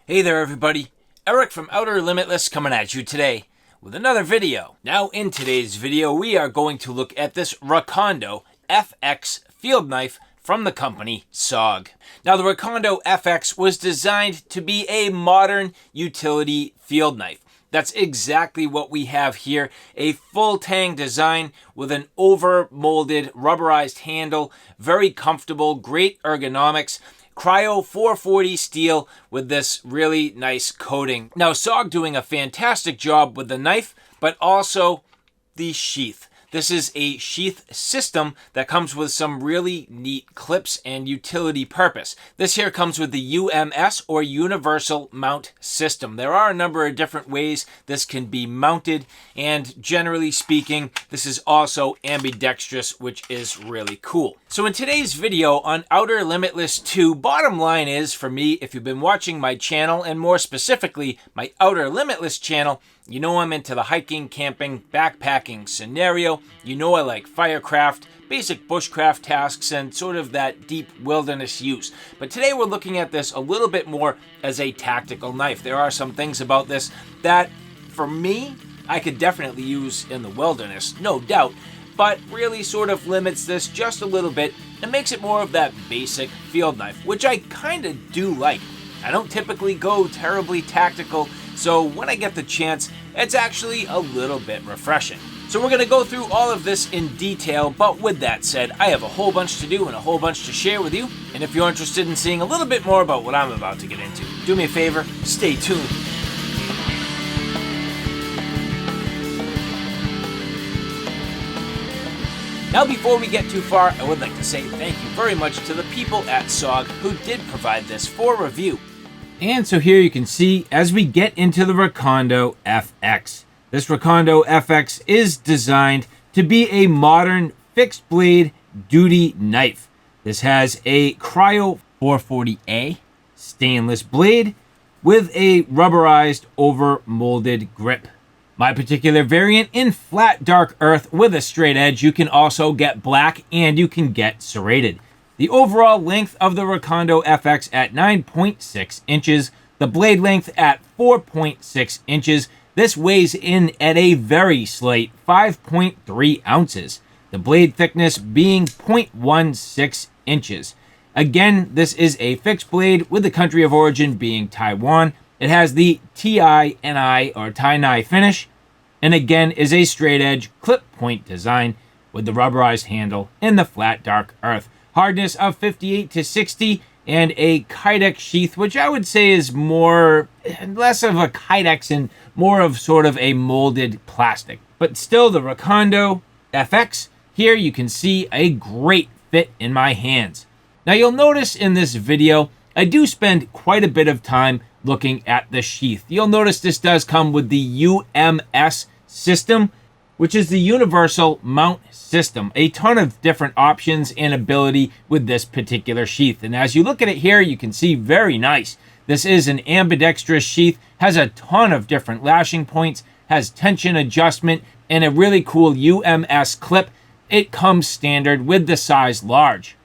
Hey there everybody, Eric from Outer Limitless coming at you today with another video. Now in today's video we are going to look at this Recondo FX field knife from the company SOG. Now the Recondo FX was designed to be a modern utility field knife. That's exactly what we have here, a full tang design with an over molded rubberized handle, very comfortable, great ergonomics. Cryo 440 steel with this really nice coating. Now SOG doing a fantastic job with the knife, but also the sheath. This is a sheath system that comes with some really neat clips and utility purpose. This here comes with the UMS or Universal Mount System. There are a number of different ways this can be mounted, and generally speaking, this is also ambidextrous, which is really cool. So in today's video on Outer Limitless 2, bottom line is for me, if you've been watching my channel, and more specifically my Outer Limitless channel, you know I'm into the hiking, camping, backpacking scenario. You know I like firecraft, basic bushcraft tasks, and sort of that deep wilderness use. But today we're looking at this a little bit more as a tactical knife. There are some things about this that, for me, I could definitely use in the wilderness, no doubt, but really sort of limits this just a little bit and makes it more of that basic field knife, which I kind of do like. I don't typically go terribly tactical, so when I get the chance, it's actually a little bit refreshing. So we're going to go through all of this in detail, but with that said, I have a whole bunch to do and a whole bunch to share with you, and if you're interested in seeing a little bit more about what I'm about to get into, do me a favor, stay tuned. Now before we get too far, I would like to say thank you very much to the people at SOG who did provide this for review. And so here you can see as we get into the Recondo FX. This Recondo FX is designed to be a modern fixed blade duty knife. This has a Cryo 440A stainless blade with a rubberized over molded grip. My particular variant in flat dark earth with a straight edge. You can also get black and you can get serrated. The overall length of the Recondo FX at 9.6 inches, the blade length at 4.6 inches. This weighs in at a very slight 5.3 ounces. The blade thickness being 0.16 inches. Again, this is a fixed blade with the country of origin being Taiwan. It has the TI-NI or tie-NI finish, and again is a straight edge clip point design with the rubberized handle in the flat dark earth. Hardness of 58 to 60 and a Kydex sheath, which I would say is less of a Kydex and more of sort of a molded plastic. But still the Recondo FX, here you can see a great fit in my hands. Now you'll notice in this video, I do spend quite a bit of time looking at the sheath. You'll notice this does come with the UMS system, which is the Universal Mount System. A ton of different options and ability with this particular sheath. And as you look at it here, you can see very nice. This is an ambidextrous sheath, has a ton of different lashing points, has tension adjustment, and a really cool UMS clip. It comes standard with the size large.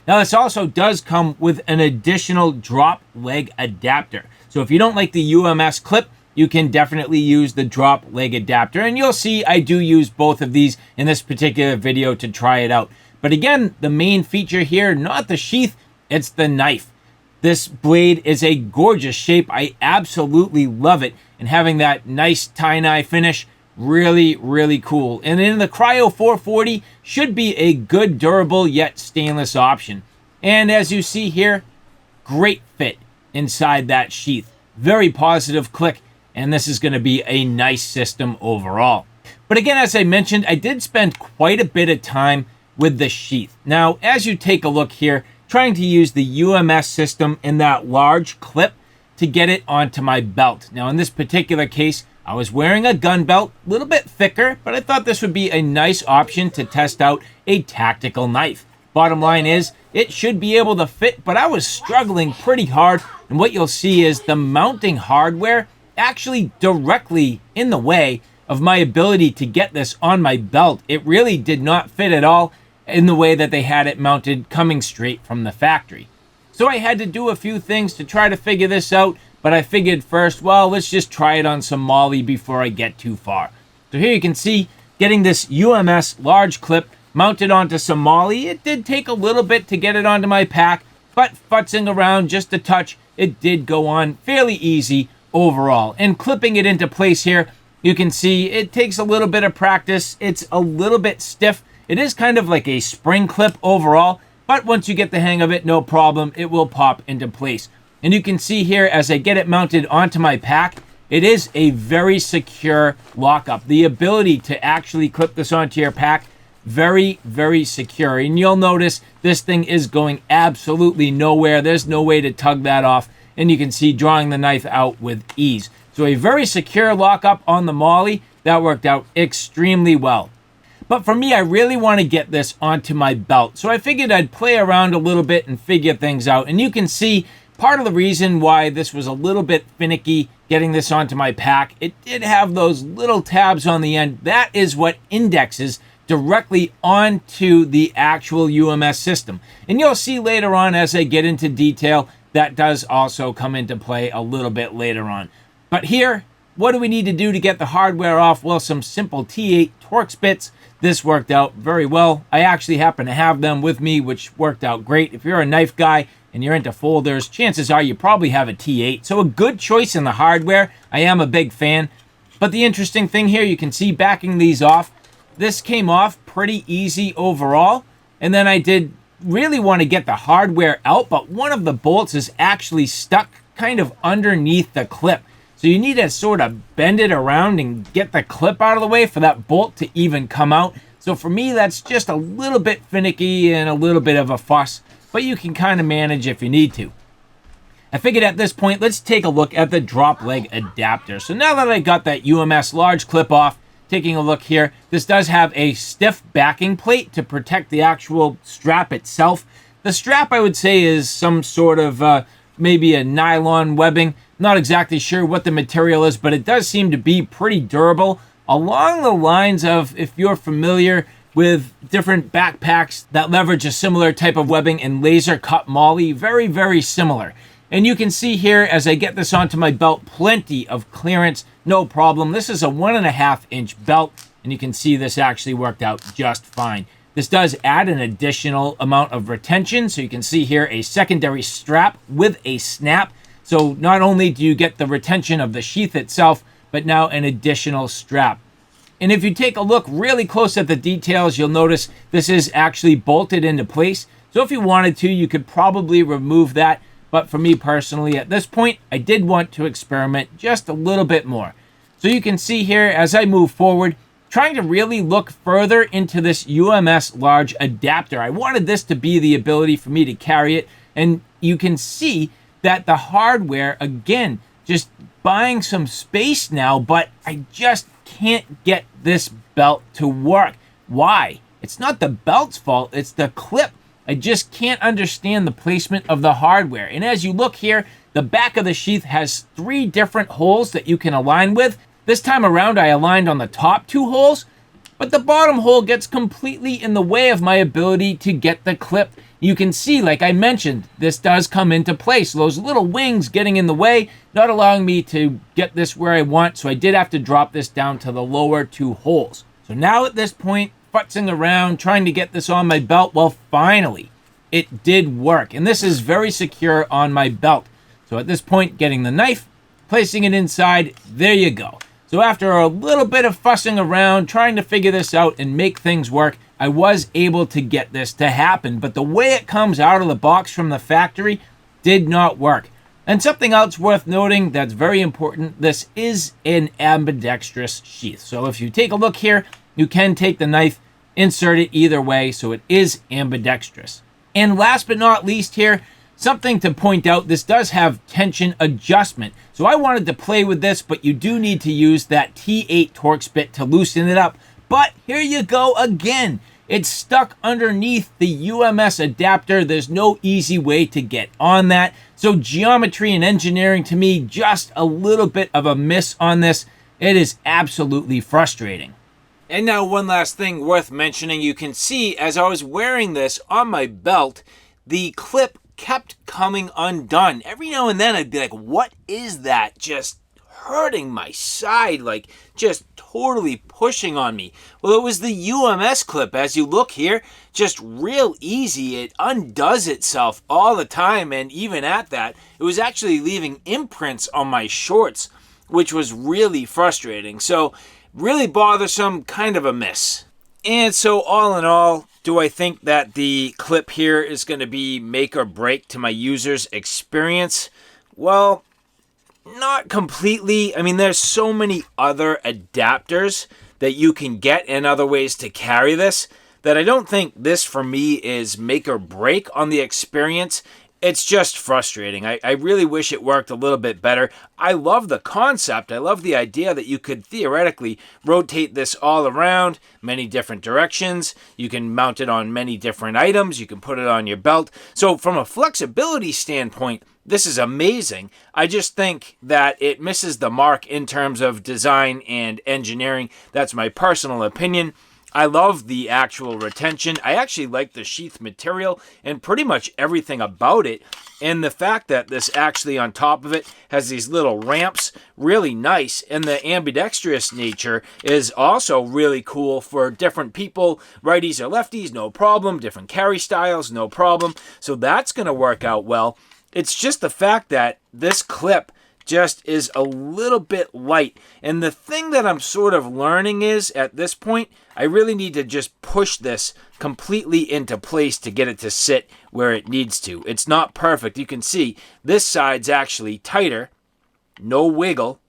Now this also does come with an additional drop leg adapter. So if you don't like the UMS clip, you can definitely use the drop leg adapter. And you'll see I do use both of these in this particular video to try it out. But again, the main feature here, not the sheath, it's the knife. This blade is a gorgeous shape. I absolutely love it. And having that nice tie-NI finish, really, really cool. And in the Cryo 440 should be a good, durable, yet stainless option. And as you see here, great fit inside that sheath. Very positive click. And this is going to be a nice system overall. But again, as I mentioned, I did spend quite a bit of time with the sheath. Now, as you take a look here, trying to use the UMS system in that large clip to get it onto my belt. Now, in this particular case, I was wearing a gun belt, a little bit thicker, but I thought this would be a nice option to test out a tactical knife. Bottom line is, it should be able to fit, but I was struggling pretty hard. And what you'll see is the mounting hardware actually directly in the way of my ability to get this on my belt. It really did not fit at all in the way that they had it mounted coming straight from the factory. So I had to do a few things to try to figure this out, but I figured first, well, let's just try it on some MOLLE before I get too far. So here you can see getting this UMS large clip mounted onto some MOLLE. It did take a little bit to get it onto my pack, but futzing around just a touch, it did go on fairly easy overall. And clipping it into place here, you can see it takes a little bit of practice. It's a little bit stiff. It is kind of like a spring clip overall, but once you get the hang of it, no problem, it will pop into place. And you can see here as I get it mounted onto my pack, it is a very secure lockup. The ability to actually clip this onto your pack, very, very secure. And you'll notice this thing is going absolutely nowhere. There's no way to tug that off. And you can see drawing the knife out with ease. So a very secure lockup on the MOLLE. That worked out extremely well. But for me, I really want to get this onto my belt. So I figured I'd play around a little bit and figure things out. And you can see part of the reason why this was a little bit finicky getting this onto my pack, it did have those little tabs on the end. That is what indexes directly onto the actual UMS system. And you'll see later on as I get into detail, that does also come into play a little bit later on. But here, what do we need to do to get the hardware off? Well, some simple T8 Torx bits. This worked out very well. I actually happen to have them with me, which worked out great. If you're a knife guy and you're into folders, chances are you probably have a T8. So a good choice in the hardware. I am a big fan. But the interesting thing here, you can see backing these off, this came off pretty easy overall. And then I did really want to get the hardware out, but one of the bolts is actually stuck kind of underneath the clip. So you need to sort of bend it around and get the clip out of the way for that bolt to even come out. So for me, that's just a little bit finicky and a little bit of a fuss, but you can kind of manage if you need to. I figured at this point, let's take a look at the drop leg adapter. So now that I got that UMS large clip off, taking a look here, this does have a stiff backing plate to protect the actual strap itself. The strap, I would say, is some sort of maybe a nylon webbing. Not exactly sure what the material is, but it does seem to be pretty durable. Along the lines of, if you're familiar with different backpacks that leverage a similar type of webbing and laser cut MOLLE, very, very similar. And you can see here, as I get this onto my belt, plenty of clearance, no problem. This is a 1.5-inch belt, and you can see this actually worked out just fine. This does add an additional amount of retention, so you can see here a secondary strap with a snap. So not only do you get the retention of the sheath itself, but now an additional strap. And if you take a look really close at the details, you'll notice this is actually bolted into place. So if you wanted to, you could probably remove that. But for me personally, at this point, I did want to experiment just a little bit more. So you can see here as I move forward, trying to really look further into this UMS large adapter. I wanted this to be the ability for me to carry it. And you can see that the hardware, again, just buying some space now, but I just can't get this belt to work. Why? It's not the belt's fault, it's the clip. I just can't understand the placement of the hardware. And as you look here, the back of the sheath has 3 different holes that you can align with. This time around, I aligned on the top 2 holes, but the bottom hole gets completely in the way of my ability to get the clip. You can see, like I mentioned, this does come into place. Those little wings getting in the way, not allowing me to get this where I want, so I did have to drop this down to the lower 2 holes. So now at this point, futzing around, trying to get this on my belt, well, finally, it did work. And this is very secure on my belt. So at this point, getting the knife, placing it inside, there you go. So after a little bit of fussing around, trying to figure this out and make things work, I was able to get this to happen. But the way it comes out of the box from the factory did not work. And something else worth noting that's very important, this is an ambidextrous sheath. So if you take a look here, you can take the knife, insert it either way, so it is ambidextrous. And last but not least here, something to point out, this does have tension adjustment. So I wanted to play with this, but you do need to use that T8 Torx bit to loosen it up. But here you go again. It's stuck underneath the UMS adapter. There's no easy way to get on that. So geometry and engineering, to me, just a little bit of a miss on this. It is absolutely frustrating. And now one last thing worth mentioning. You can see as I was wearing this on my belt, the clip kept coming undone. Every now and then I'd be like, what is that just hurting my side, like just totally pushing on me? Well, it was the UMS clip. As you look here, just real easy. It undoes itself all the time, and even at that, it was actually leaving imprints on my shorts, which was really frustrating. So really bothersome, kind of a miss. And so all in all, do I think that the clip here is going to be make or break to my user's experience? Well, not completely. I mean, there's so many other adapters that you can get and other ways to carry this that I don't think this for me is make or break on the experience. It's just frustrating. I really wish it worked a little bit better. I love the concept. I love the idea that you could theoretically rotate this all around many different directions. You can mount it on many different items. You can put it on your belt. So from a flexibility standpoint, this is amazing. I just think that it misses the mark in terms of design and engineering. That's my personal opinion. I love the actual retention. I actually like the sheath material and pretty much everything about it. And the fact that this actually on top of it has these little ramps, really nice. And the ambidextrous nature is also really cool for different people. Righties or lefties, no problem. Different carry styles, no problem. So that's going to work out well. It's just the fact that this clip just is a little bit light. And the thing that I'm sort of learning is, at this point, I really need to just push this completely into place to get it to sit where it needs to. It's not perfect. You can see this side's actually tighter, no wiggle.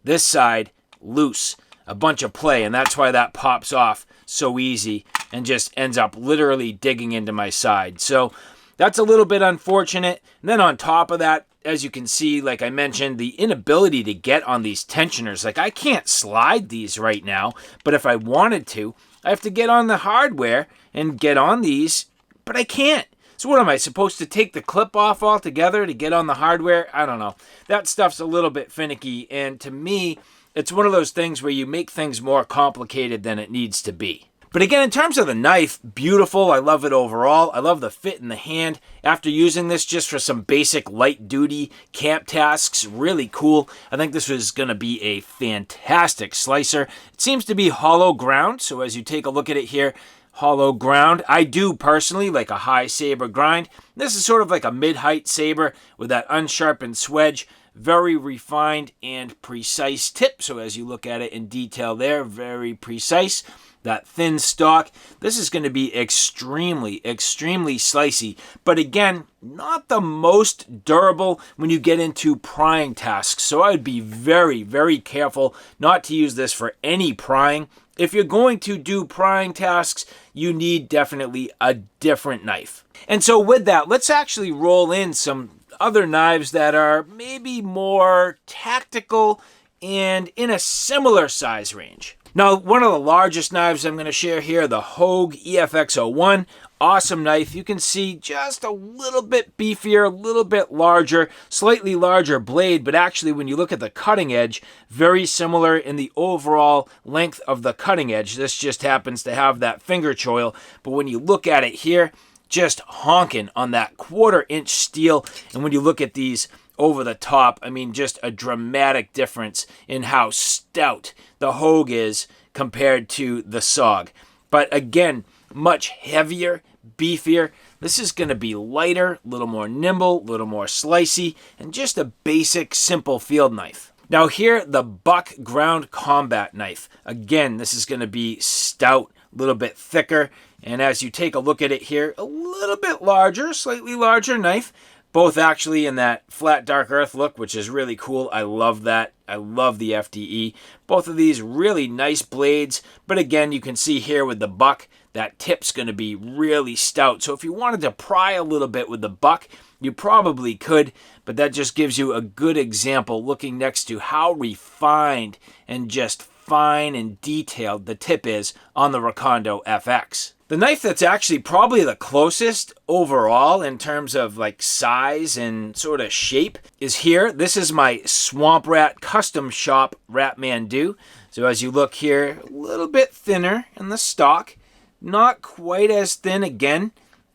This side, loose, a bunch of play, and that's why that pops off so easy and just ends up literally digging into my side. So that's a little bit unfortunate. And then on top of that, as you can see, like I mentioned, the inability to get on these tensioners. Like, I can't slide these right now, but if I wanted to, I have to get on the hardware and get on these, but I can't. So what am I supposed to take the clip off altogether to get on the hardware? I don't know. That stuff's a little bit finicky, and to me, it's one of those things where you make things more complicated than it needs to be. But again, in terms of the knife, beautiful. I love it overall. I love the fit in the hand. After using this just for some basic light duty camp tasks, really cool. I think this was going to be a fantastic slicer. It seems to be hollow ground. So as you take a look at it here, hollow ground. I do personally like a high saber grind. This is sort of like a mid-height saber with that unsharpened swedge. Very refined and precise tip. So as you look at it in detail there, very precise. That thin stock. This is going to be extremely slicey. But again, not the most durable when you get into prying tasks. So I would be very careful not to use this for any prying. If you're going to do prying tasks, you need definitely a different knife. And so with that, let's actually roll in some other knives that are maybe more tactical and in a similar size range. Now, one of the largest knives I'm going to share here, the SOG EFX01. Awesome knife. You can see just a little bit beefier, a little bit larger, slightly larger blade, but actually when you look at the cutting edge, very similar in the overall length of the cutting edge. This just happens to have that finger choil, but when you look at it here, just honking on that 1/4 inch steel. And when you look at these over the top, I mean, just a dramatic difference in how stout the SOG is compared to the SOG. But again, much heavier, beefier. This is going to be lighter, a little more nimble, a little more slicey, and just a basic, simple field knife. Now here, the Buck Ground Combat Knife. Again, this is going to be stout, a little bit thicker. And as you take a look at it here, a little bit larger, slightly larger knife. Both actually in that flat dark earth look, which is really cool. I love that. I love the FDE. Both of these really nice blades. But again, you can see here with the Buck, that tip's going to be really stout. So if you wanted to pry a little bit with the Buck, you probably could. But that just gives you a good example looking next to how refined and just fine and detailed the tip is on the Recondo FX. The knife that's actually probably the closest overall in terms of like size and sort of shape is here. This is my Swamp Rat Custom Shop Ratmandu. So as you look here, a little bit thinner in the stock. Not quite as thin again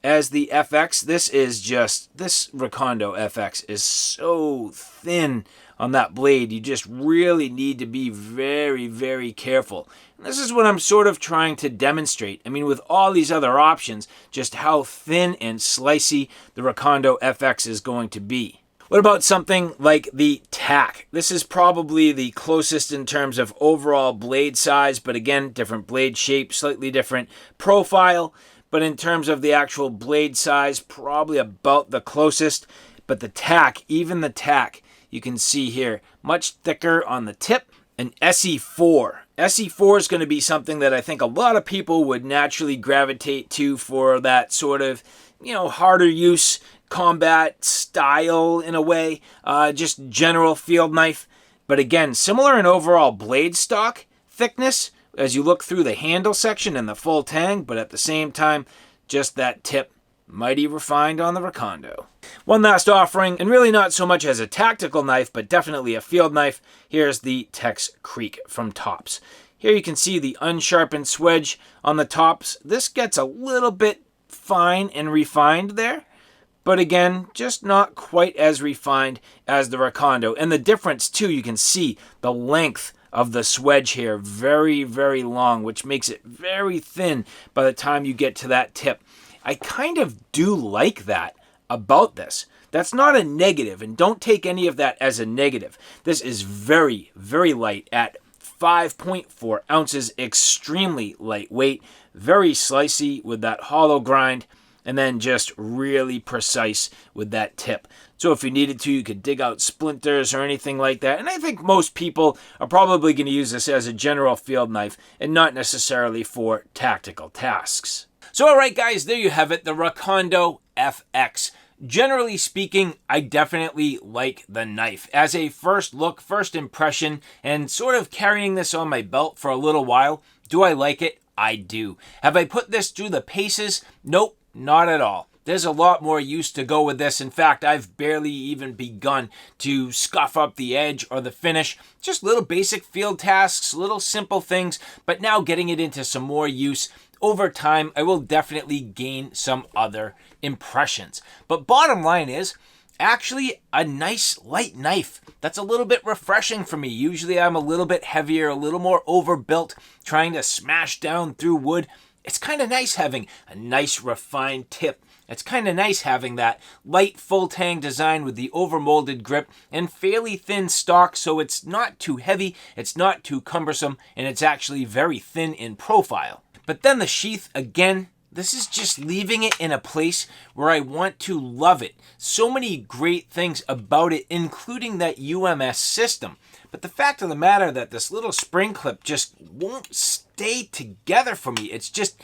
as the FX. This Recondo FX is so thin on that blade. You just really need to be very, very careful. And this is what I'm sort of trying to demonstrate. I mean, with all these other options, just how thin and slicey the Recondo FX is going to be. What about something like the tack? This is probably the closest in terms of overall blade size, but again, different blade shape, slightly different profile. But in terms of the actual blade size, probably about the closest. But the tack, even the tack, you can see here, much thicker on the tip. An SE4. SE4 is going to be something that I think a lot of people would naturally gravitate to for that sort of, harder use combat style in a way, just general field knife. But again, similar in overall blade stock thickness as you look through the handle section and the full tang, but at the same time, just that tip, mighty refined on the Recondo. One last offering, and really not so much as a tactical knife, but definitely a field knife. Here's the Tex Creek from Tops. Here you can see the unsharpened swedge on the tops. This gets a little bit fine and refined there, but again, just not quite as refined as the Recondo. And the difference too, you can see the length of the swedge here, very, very long, which makes it very thin by the time you get to that tip. I kind of do like that about this. That's not a negative, and don't take any of that as a negative. This is very, very light at 5.4 ounces, extremely lightweight, very slicey with that hollow grind, and then just really precise with that tip. So if you needed to, you could dig out splinters or anything like that. And I think most people are probably going to use this as a general field knife and not necessarily for tactical tasks. So all right, guys, there you have it, the Recondo FX. Generally speaking, I definitely like the knife. As a first look, first impression, and sort of carrying this on my belt for a little while, do I like it? I do. Have I put this through the paces? Nope, not at all. There's a lot more use to go with this. In fact, I've barely even begun to scuff up the edge or the finish. Just little basic field tasks, little simple things, but now getting it into some more use. Over time, I will definitely gain some other impressions. But bottom line is, actually a nice light knife. That's a little bit refreshing for me. Usually I'm a little bit heavier, a little more overbuilt, trying to smash down through wood. It's kind of nice having a nice refined tip. It's kind of nice having that light full tang design with the overmolded grip and fairly thin stock, so it's not too heavy, it's not too cumbersome, and it's actually very thin in profile. But then the sheath, again, this is just leaving it in a place where I want to love it. So many great things about it, including that UMS system. But the fact of the matter that this little spring clip just won't stay together for me. It's just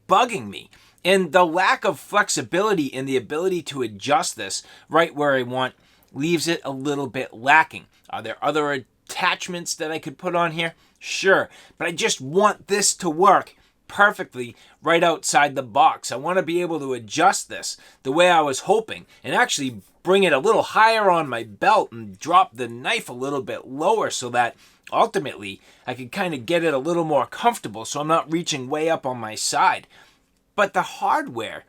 bugging me. And the lack of flexibility in the ability to adjust this right where I want leaves it a little bit lacking. Are there other attachments that I could put on here? Sure, but I just want this to work perfectly right outside the box. I want to be able to adjust this the way I was hoping and actually bring it a little higher on my belt and drop the knife a little bit lower so that ultimately I could kind of get it a little more comfortable so I'm not reaching way up on my side. But the hardware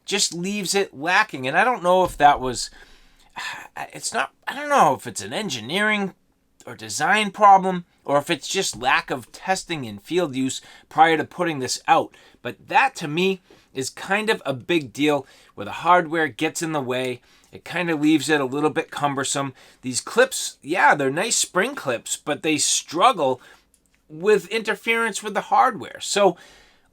just leaves it lacking, and I don't know if that was, I don't know if it's an engineering or design problem, or if it's just lack of testing and field use prior to putting this out. But that to me is kind of a big deal where the hardware gets in the way. It kind of leaves it a little bit cumbersome. These clips, yeah, they're nice spring clips, but they struggle with interference with the hardware. So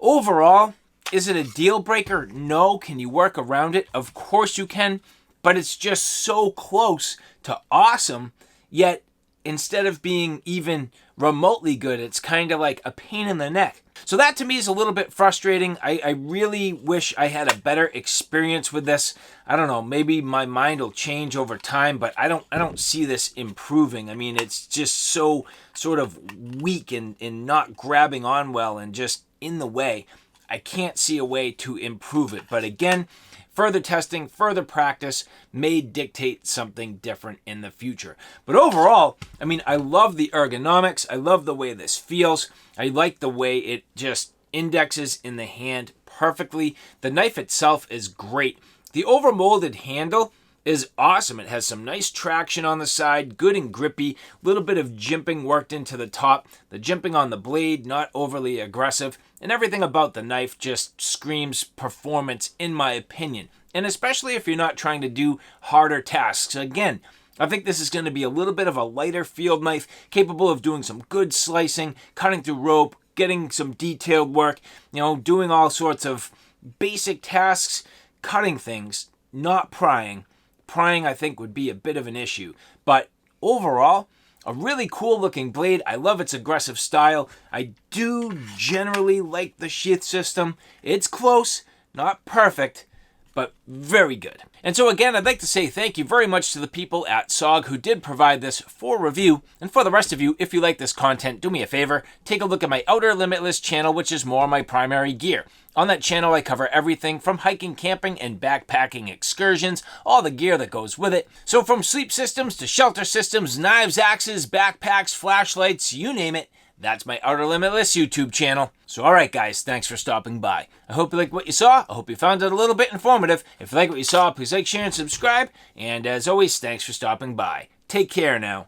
overall, is it a deal breaker? No. Can you work around it? Of course you can, but it's just so close to awesome, yet instead of being even remotely good, it's kind of like a pain in the neck. So that to me is a little bit frustrating. I really wish I had a better experience with this. I don't know, maybe my mind will change over time, but I don't see this improving. I mean, it's just so sort of weak and not grabbing on well and just in the way. I can't see a way to improve it. But again, further testing, further practice may dictate something different in the future. But overall, I mean, I love the ergonomics. I love the way this feels. I like the way it just indexes in the hand perfectly. The knife itself is great. The overmolded handle is awesome. It has some nice traction on the side, good and grippy, little bit of jimping worked into the top. The jimping on the blade, not overly aggressive, and everything about the knife just screams performance in my opinion. And especially if you're not trying to do harder tasks. Again, I think this is going to be a little bit of a lighter field knife, capable of doing some good slicing, cutting through rope, getting some detailed work, doing all sorts of basic tasks, cutting things, not prying. Prying, I think, would be a bit of an issue. But overall, a really cool looking blade. I love its aggressive style. I do generally like the sheath system. It's close, not perfect, but very good. And so again, I'd like to say thank you very much to the people at SOG who did provide this for review. And for the rest of you, if you like this content, do me a favor, take a look at my Outer Limitless channel, which is more my primary gear. On that channel, I cover everything from hiking, camping, and backpacking excursions, all the gear that goes with it. So from sleep systems to shelter systems, knives, axes, backpacks, flashlights, you name it, that's my Outer Limitless YouTube channel. So alright guys, thanks for stopping by. I hope you liked what you saw. I hope you found it a little bit informative. If you like what you saw, please like, share, and subscribe. And as always, thanks for stopping by. Take care now.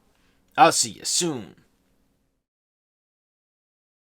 I'll see you soon.